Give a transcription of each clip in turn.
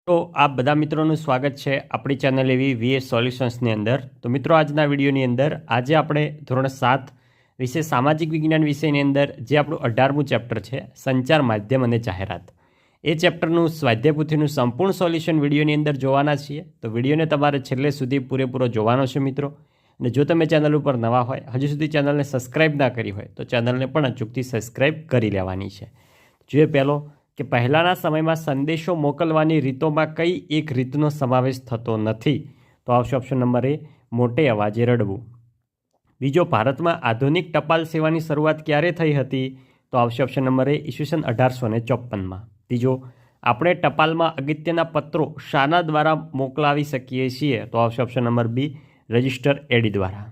તો આપ બધા મિત્રોનું સ્વાગત છે આપણી ચેનલ એવી વીએસ સોલ્યુશન્સની અંદર. તો મિત્રો, આજના વિડીયોની અંદર આજે આપણે ધોરણ 7 વિશે સામાજિક વિજ્ઞાન વિષયની અંદર જે આપણું 18મું ચેપ્ટર છે સંચાર માધ્યમ અને જાહેરાત, એ ચેપ્ટરનું સ્વાધ્યાયપોથીનું સંપૂર્ણ સોલ્યુશન વિડીયોની અંદર જોવાના છીએ. તો વિડીયોને તમારે છેલ્લે સુધી પૂરેપૂરો જોવાનો છે મિત્રો. અને જો તમે ચેનલ ઉપર નવા હોય, હજુ સુધી ચેનલને સબસ્ક્રાઈબ ના કરી હોય, તો ચેનલને પણ અચૂકથી સબસ્ક્રાઈબ કરી લેવાની છે. જોઈએ પહેલો કે પહેલાંના સમયમાં સંદેશો મોકલવાની રીતોમાં કઈ એક રીતનો સમાવેશ થતો નથી? તો આવશે ઓપ્શન નંબર એ, મોટે અવાજે રડવું. બીજો, ભારતમાં આધુનિક ટપાલ સેવાની શરૂઆત ક્યારે થઈ હતી? તો આવશે ઓપ્શન નંબર એ, ઈસવીસન 1854માં. ત્રીજો, આપણે ટપાલમાં અગત્યના પત્રો શાના દ્વારા મોકલાવી શકીએ છીએ? તો આવશે ઓપ્શન નંબર બી, રજિસ્ટર એડી દ્વારા.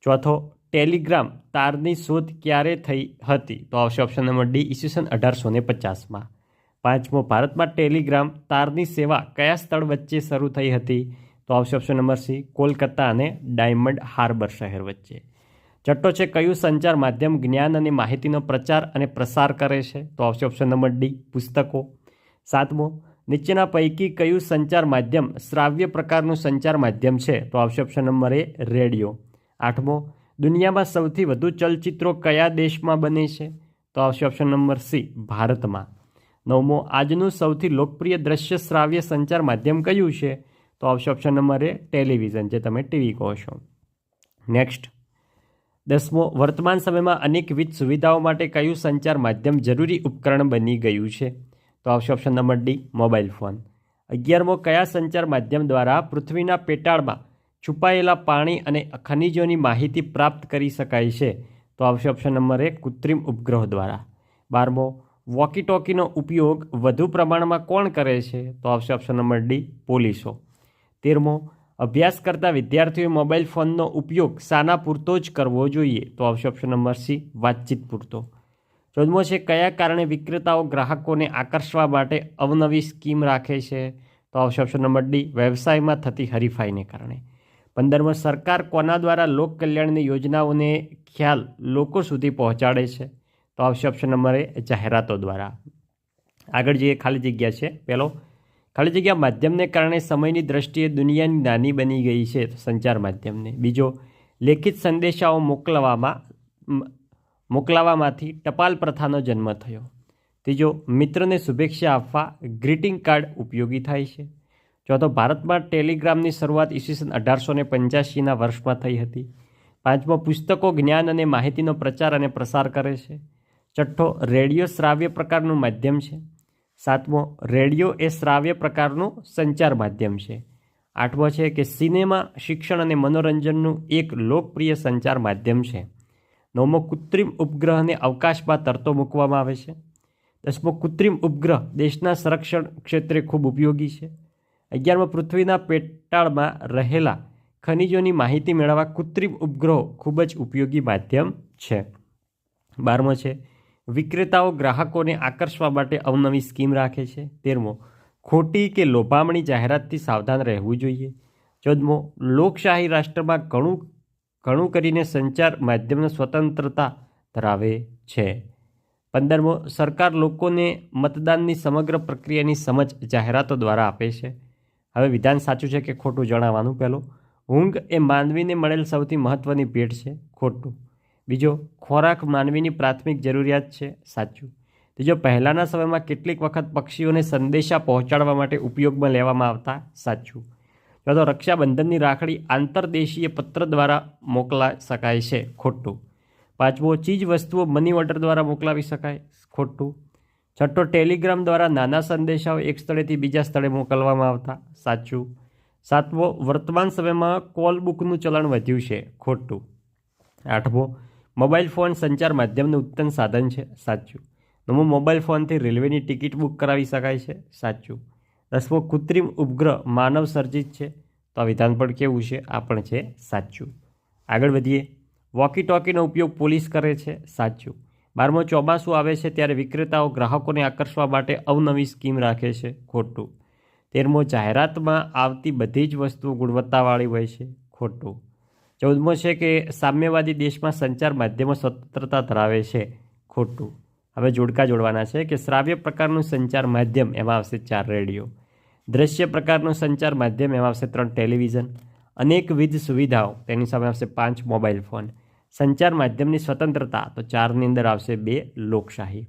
ચોથો, ટેલિગ્રામ તારની શોધ ક્યારે થઈ હતી? તો આવશે ઓપ્શન નંબર ડી, ઈસવીસન 1850માં. પાંચમો, ભારતમાં ટેલિગ્રામ તારની સેવા કયા સ્થળ વચ્ચે શરૂ થઈ હતી? તો આવશે ઓપ્શન નંબર સી, કોલકાતા અને ડાયમંડ હાર્બર શહેર વચ્ચે. છઠ્ઠો છે, કયું સંચાર માધ્યમ જ્ઞાન અને માહિતીનો પ્રચાર અને પ્રસાર કરે છે? તો આવશે ઓપ્શન નંબર ડી, પુસ્તકો. સાતમો, નીચેના પૈકી કયું સંચાર માધ્યમ શ્રાવ્ય પ્રકારનું સંચાર માધ્યમ છે? તો આવશે ઓપ્શન નંબર એ, રેડિયો. આઠમો, દુનિયામાં સૌથી વધુ ચલચિત્રો કયા દેશમાં બને છે? તો આવશે ઓપ્શન નંબર સી, ભારતમાં. નવમો, આજનું સૌથી લોકપ્રિય દ્રશ્ય શ્રાવ્ય સંચાર માધ્યમ કયું છે? તો આવશે ઓપ્શન નંબર એ, ટેલિવિઝન, જે તમે ટીવી કહો છો. નેક્સ્ટ, દસમો, વર્તમાન સમયમાં અનેકવિધ સુવિધાઓ માટે કયું સંચાર માધ્યમ જરૂરી ઉપકરણ બની ગયું છે? તો આવશે option number D, mobile phone. 11મો, કયા સંચાર માધ્યમ દ્વારા પૃથ્વીના પેટાળમાં છુપાયેલા પાણી અને ખનિજોની માહિતી પ્રાપ્ત કરી શકાય છે? તો આવશે ઓપ્શન નંબર એ, કૃત્રિમ ઉપગ્રહ દ્વારા. 12મો, વોકી ટોકીનો ઉપયોગ વધુ પ્રમાણમાં કોણ કરે છે? તો આવશે ઓપ્શન નંબર ડી, પોલીસો. 13મો, અભ્યાસ કરતા વિદ્યાર્થીઓએ મોબાઈલ ફોનનો ઉપયોગ શાના પૂરતો જ કરવો જોઈએ? તો આવશે ઓપ્શન નંબર સી, વાતચીત પૂરતો. 14મો છે, કયા કારણે વિક્રેતાઓ ગ્રાહકોને આકર્ષવા માટે અવનવી સ્કીમ રાખે છે? તો આવશે ઓપ્શન નંબર ડી, વ્યવસાયમાં થતી હરીફાઈને કારણે. 15મો, સરકાર કોના દ્વારા લોક કલ્યાણની યોજનાઓને ખ્યાલ લોકો સુધી પહોંચાડે છે? તો આવશે ઓપ્શન નંબર એ, જાહેરાતો દ્વારા. આગળ જે ખાલી જગ્યા છે, પહેલો, ખાલી જગ્યા માધ્યમને કારણે સમયની દ્રષ્ટિએ દુનિયાની નાની બની ગઈ છે સંચાર માધ્યમને. બીજો, લેખિત સંદેશાઓ મોકલાવામાંથી ટપાલ પ્રથાનો જન્મ થયો. ત્રીજો, મિત્રને શુભેચ્છા આપવા ગ્રીટિંગ કાર્ડ ઉપયોગી થાય છે. ચોથો, ભારતમાં ટેલિગ્રામની શરૂઆત ઈસવીસન 1885ના વર્ષમાં થઈ હતી. પાંચમો, પુસ્તકો જ્ઞાન અને માહિતીનો પ્રચાર અને પ્રસાર કરે છે. છઠ્ઠો, રેડિયો શ્રાવ્ય પ્રકારનું માધ્યમ છે. સાતમો, રેડિયો એ શ્રાવ્ય પ્રકારનું સંચાર માધ્યમ છે. આઠમો છે કે સિનેમા શિક્ષણ અને મનોરંજનનું એક લોકપ્રિય સંચાર માધ્યમ છે. નવમો, કૃત્રિમ ઉપગ્રહને અવકાશમાં તરતો મૂકવામાં આવે છે. 10મો, કૃત્રિમ ઉપગ્રહ દેશના સંરક્ષણ ક્ષેત્રે ખૂબ ઉપયોગી છે. 11મો, પૃથ્વીના પેટાળમાં રહેલા ખનિજોની માહિતી મેળવવા કૃત્રિમ ઉપગ્રહો ખૂબ જ ઉપયોગી માધ્યમ છે. 12મો છે, વિક્રેતાઓ ગ્રાહકોને આકર્ષવા માટે અવનવી સ્કીમ રાખે છે. 13મો, ખોટી કે લોભામણી જાહેરાતથી સાવધાન રહેવું જોઈએ. 14મો, લોકશાહી રાષ્ટ્રમાં ઘણું કરીને સંચાર માધ્યમની સ્વતંત્રતા ધરાવે છે. 15મો, સરકાર લોકોને મતદાનની સમગ્ર પ્રક્રિયાની સમજ જાહેરાતો દ્વારા આપે છે. હવે વિધાન સાચું છે કે ખોટું જણાવવાનું. પહેલો, ઊંઘ એ માનવીને મળેલ સૌથી મહત્ત્વની ભેટ છે. ખોટું. બીજો, ખોરાક માનવીની પ્રાથમિક જરૂરિયાત છે. સાચું. ત્રીજો, પહેલાંના સમયમાં કેટલીક વખત પક્ષીઓને સંદેશા પહોંચાડવા માટે ઉપયોગમાં લેવામાં આવતા. સાચું. ચોથો, રક્ષાબંધનની રાખડી આંતરદેશીય પત્ર દ્વારા મોકલાઈ શકાય છે. ખોટું. પાંચમો, ચીજ વસ્તુઓ મની ઓર્ડર દ્વારા મોકલાવી શકાય. ખોટું. છઠ્ઠો, ટેલિગ્રામ દ્વારા નાના સંદેશાઓ એક સ્થળેથી બીજા સ્થળે મોકલવામાં આવતા. સાચું. સાતમો, વર્તમાન સમયમાં કોલ બુકનું ચલણ વધ્યું છે. ખોટું. આઠમો, મોબાઈલ ફોન સંચાર માધ્યમનું ઉત્તમ સાધન છે. સાચું. નવમો, મોબાઈલ ફોનથી રેલવેની ટિકિટ બુક કરાવી શકાય છે. સાચું. 10મો, કૃત્રિમ ઉપગ્રહ માનવ સર્જિત છે. તો આ વિધાન પણ કેવું છે? આ પણ છે સાચું. આગળ વધીએ. વોકી ટોકીનો ઉપયોગ પોલીસ કરે છે. સાચું. 12મો, ચોમાસું આવે છે ત્યારે વિક્રેતાઓ ગ્રાહકોને આકર્ષવા માટે અવનવી સ્કીમ રાખે છે. ખોટું. 13મો, જાહેરાતમાં આવતી બધી જ વસ્તુઓ ગુણવત્તાવાળી હોય છે. ખોટું. 14મો છે કે સામ્યવાદી દેશમાં સંચાર માધ્યમો સ્વતંત્રતા ધરાવે છે. ખોટું. હવે જોડકા જોડવાના છે કે શ્રાવ્ય પ્રકારનું સંચાર માધ્યમ, એમાં આવશે 4, રેડિયો. દ્રશ્ય પ્રકારનો સંચાર માધ્યમ એમાં આવશે 3 ટેલિવિઝન, અનેકવિધ સુવિધાઓ તેની સામે આવશે 5 મોબાઈલ ફોન, સંચાર માધ્યમની સ્વતંત્રતા તો 4ની અંદર આવશે 2 લોકશાહી।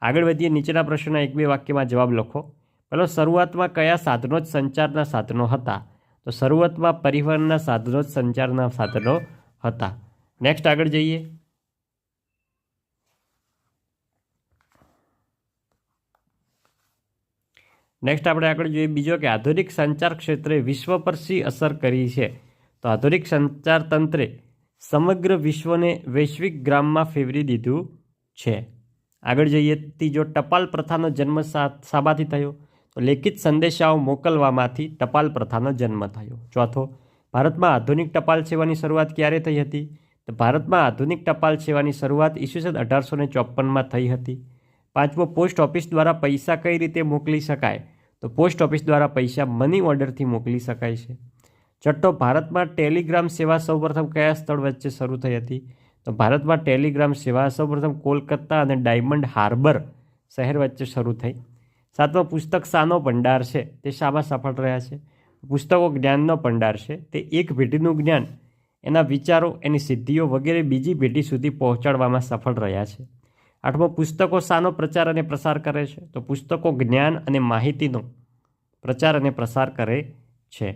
આગળ વધીએ, નીચેના પ્રશ્નના 1-2 વાક્યમાં જવાબ લખો। પહેલો, શરૂઆતમાં કયા સાધનો જ સંચારના સાધનો હતા? તો શરૂઆતમાં પરિવહનના સાધનો જ સંચારના સાધનો હતા। નેક્સ્ટ આગળ જઈએ। નેક્સ્ટ આપણે આગળ જોઈએ બીજો કે આધુનિક સંચાર ક્ષેત્રે વિશ્વ પર શી અસર કરી છે? તો આધુનિક સંચાર તંત્રે સમગ્ર વિશ્વને વૈશ્વિક ગ્રામમાં ફેરવી દીધું છે। આગળ જઈએ, ત્રીજો, ટપાલ પ્રથાનો જન્મ શામાંથી થયો? તો લેખિત સંદેશાઓ મોકલવામાંથી ટપાલ પ્રથાનો જન્મ થયો। ચોથો, ભારતમાં આધુનિક ટપાલ સેવાની શરૂઆત ક્યારે થઈ હતી? તો ભારતમાં આધુનિક ટપાલ સેવાની શરૂઆત ઈસવીસન 1854માં થઈ હતી। પાંચમો, પોસ્ટ ઓફિસ દ્વારા પૈસા કઈ રીતે મોકલી શકાય? તો પોસ્ટ ઓફિસ દ્વારા પૈસા મની ઓર્ડરથી મોકલી શકાય છે। છઠ્ઠો, ભારતમાં ટેલિગ્રામ સેવા સૌપ્રથમ કયા સ્થળ વચ્ચે શરૂ થઈ હતી? તો ભારતમાં ટેલિગ્રામ સેવા સૌપ્રથમ કોલકાતા અને ડાયમંડ હાર્બર શહેર વચ્ચે શરૂ થઈ। સાતમો, પુસ્તક શાનો ભંડાર છે તે શામાં સફળ રહ્યા છે? પુસ્તકો જ્ઞાનનો ભંડાર છે, તે એક પેઢીનું જ્ઞાન, એના વિચારો, એની સિદ્ધિઓ વગેરે બીજી પેઢી સુધી પહોંચાડવામાં સફળ રહ્યા છે। આઠમો, પુસ્તકો શાનો પ્રચાર અને પ્રસાર કરે છે? તો પુસ્તકો જ્ઞાન અને માહિતીનો પ્રચાર અને પ્રસાર કરે છે।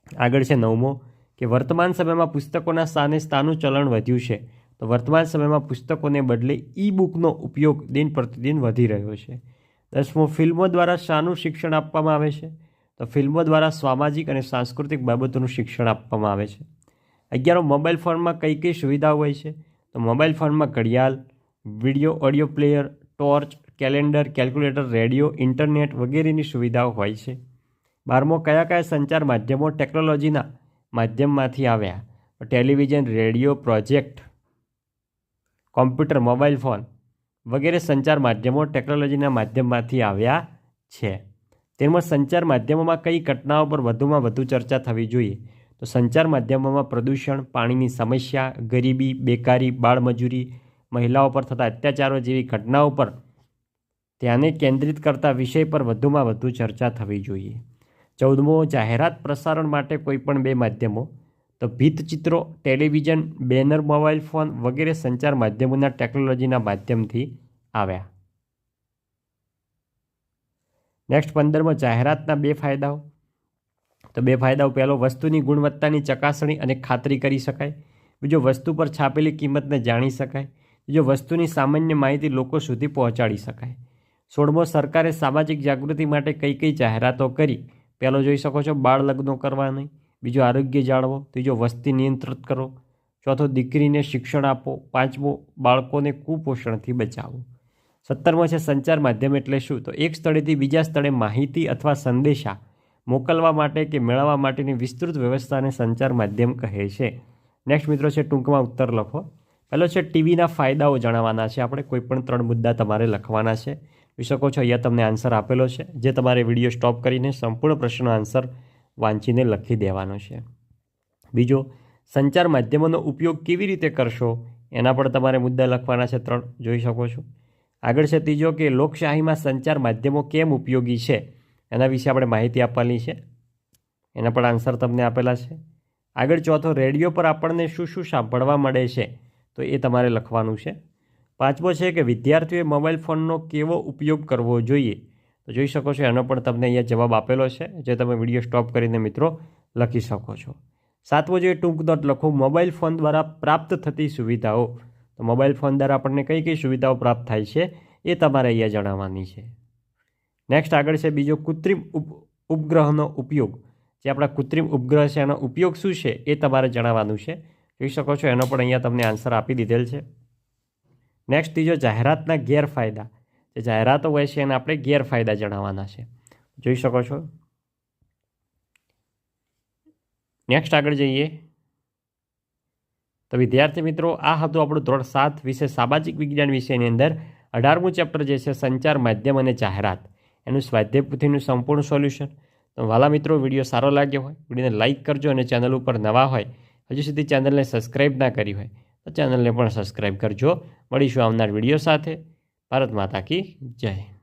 આગળ છે નવમો કે વર્તમાન સમયમાં પુસ્તકોના સ્થાનનું ચલણ વધ્યું છે। તો વર્તમાન સમયમાં પુસ્તકોને બદલે ઈ બુકનો ઉપયોગ દિન પ્રતિદિન વધી રહ્યો છે। દસમો, ફિલ્મો દ્વારા શાનું શિક્ષણ આપવામાં આવે છે? તો ફિલ્મો દ્વારા સામાજિક અને સાંસ્કૃતિક બાબતોનું શિક્ષણ આપવામાં આવે છે। 11મો, મોબાઈલ ફોનમાં કઈ કઈ સુવિધાઓ હોય છે? તો મોબાઈલ ફોનમાં ઘડિયાળ, video audio player, torch, calendar, calculator, radio, internet વગેરેની સુવિધાઓ હોય છે। 12મો, કયા કયા સંચાર માધ્યમો ટેકનોલોજીના માધ્યમમાંથી આવ્યા? Television, radio, project, computer, mobile phone વગેરે સંચાર માધ્યમો ટેકનોલોજીના માધ્યમમાંથી આવ્યા છે। 13મો, સંચાર માધ્યમોમાં કઈ ઘટનાઓ પર વધુમાં વધુ ચર્ચા થવી જોઈએ? તો સંચાર માધ્યમોમાં પ્રદૂષણ, પાણીની સમસ્યા, ગરીબી, બેકારી, બાળમજૂરી, મહિલાઓ પર થતા અત્યાચારો જેવી ઘટનાઓ પર ધ્યાને કેન્દ્રિત કરતા વિષય પર વધુમાં વધુ ચર્ચા થવી જોઈએ। 14મો, જાહેરાત પ્રસારણ માટે કોઈપણ 2 માધ્યમો, તો ભીંતચિત્રો, ટેલિવિઝન, બેનર, મોબાઈલ ફોન વગેરે સંચાર માધ્યમોના ટેકનોલોજીના માધ્યમથી આવ્યા। નેક્સ્ટ 15મો, જાહેરાતના 2 ફાયદાઓ। તો 2 ફાયદાઓ, પહેલો, વસ્તુની ગુણવત્તાની ચકાસણી અને ખાતરી કરી શકાય। બીજો, વસ્તુ પર છાપેલી કિંમતને જાણી શકાય। બીજો, વસ્તુની સામાન્ય માહિતી લોકો સુધી પહોંચાડી શકાય। 16મો, સરકારે સામાજિક જાગૃતિ માટે કઈ કઈ જાહેરાતો કરી? પહેલો જોઈ શકો છો, બાળ લગ્નો કરવા નહીં। બીજો, આરોગ્ય જાળવો। ત્રીજો, વસ્તી નિયંત્રિત કરો। ચોથો, દીકરીને શિક્ષણ આપો। પાંચમો, બાળકોને કુપોષણથી બચાવો। 17મો છે સંચાર માધ્યમ એટલે શું? તો એક સ્થળેથી બીજા સ્થળે માહિતી અથવા સંદેશા મોકલવા માટે કે મેળવવા માટેની વિસ્તૃત વ્યવસ્થાને સંચાર માધ્યમ કહે છે। નેક્સ્ટ મિત્રો છે ટૂંકમાં ઉત્તર લખો। પહેલો છે ટીવીના ફાયદાઓ જણાવવાના છે, આપણે કોઈપણ 3 મુદ્દા તમારે લખવાના છે। જોઈ શકો છો અહીંયા તમને આન્સર આપેલો છે, જે તમારે વિડીયો સ્ટોપ કરીને સંપૂર્ણ પ્રશ્નનો આન્સર વાંચીને લખી દેવાનો છે। બીજો, સંચાર માધ્યમોનો ઉપયોગ કેવી રીતે કરશો એના પર તમારે મુદ્દા લખવાના છે 3, જોઈ શકો છો। આગળ છે ત્રીજો કે લોકશાહીમાં સંચાર માધ્યમો કેમ ઉપયોગી છે એના વિશે આપણે માહિતી આપવાની છે, એના પર આન્સર તમને આપેલા છે। આગળ ચોથો, રેડિયો પર આપણને શું શું સાંભળવા મળે છે તો એ તમારે લખવાનું છે। પાંચમો છે કે વિદ્યાર્થીઓએ મોબાઈલ ફોનનો કેવો ઉપયોગ કરવો જોઈએ, તો જોઈ શકો છો એનો પણ તમને અહીંયા જવાબ આપેલો છે, જે તમે વિડીયો સ્ટોપ કરીને મિત્રો લખી શકો છો। સાતમો જે ટૂંક નોટ લખો, મોબાઈલ ફોન દ્વારા પ્રાપ્ત થતી સુવિધાઓ, તો મોબાઈલ ફોન દ્વારા આપણને કઈ કઈ સુવિધાઓ પ્રાપ્ત થાય છે એ તમારે અહીંયા જણાવવાની છે। નેક્સ્ટ આગળ છે બીજો, કૃત્રિમ ઉપગ્રહનો ઉપયોગ, જે આપણા કૃત્રિમ ઉપગ્રહ છે એનો ઉપયોગ શું છે એ તમારે જણાવવાનું છે, જોઈ શકો છો એનો પણ અહીંયા તમને આન્સર આપી દીધેલ છે। નેક્સ્ટ ત્રીજો, જાહેરાતના ગેરફાયદા, જે જાહેરાતો હોય છે એને આપણે ગેરફાયદા જણાવવાના છે, જોઈ શકો છો। નેક્સ્ટ આગળ જઈએ તો વિદ્યાર્થી મિત્રો આ હતું આપણું ધોરણ 7 વિશે સામાજિક વિજ્ઞાન વિષયની અંદર 18મું ચેપ્ટર જે છે સંચાર માધ્યમ અને જાહેરાત, એનું સ્વાધ્યાય પોથીનું સંપૂર્ણ સોલ્યુશન। તો વાલા મિત્રો વિડીયો સારો લાગ્યો હોય વિડીયોને લાઇક કરજો, અને ચેનલ ઉપર નવા હોય હજુ સુધી ચેનલને સબસ્ક્રાઈબ ના કરી હોય તો ચેનલને પણ સબસ્ક્રાઈબ કરજો। મળીશું આવનાર વિડીયો સાથે। ભારત માતા કી જય।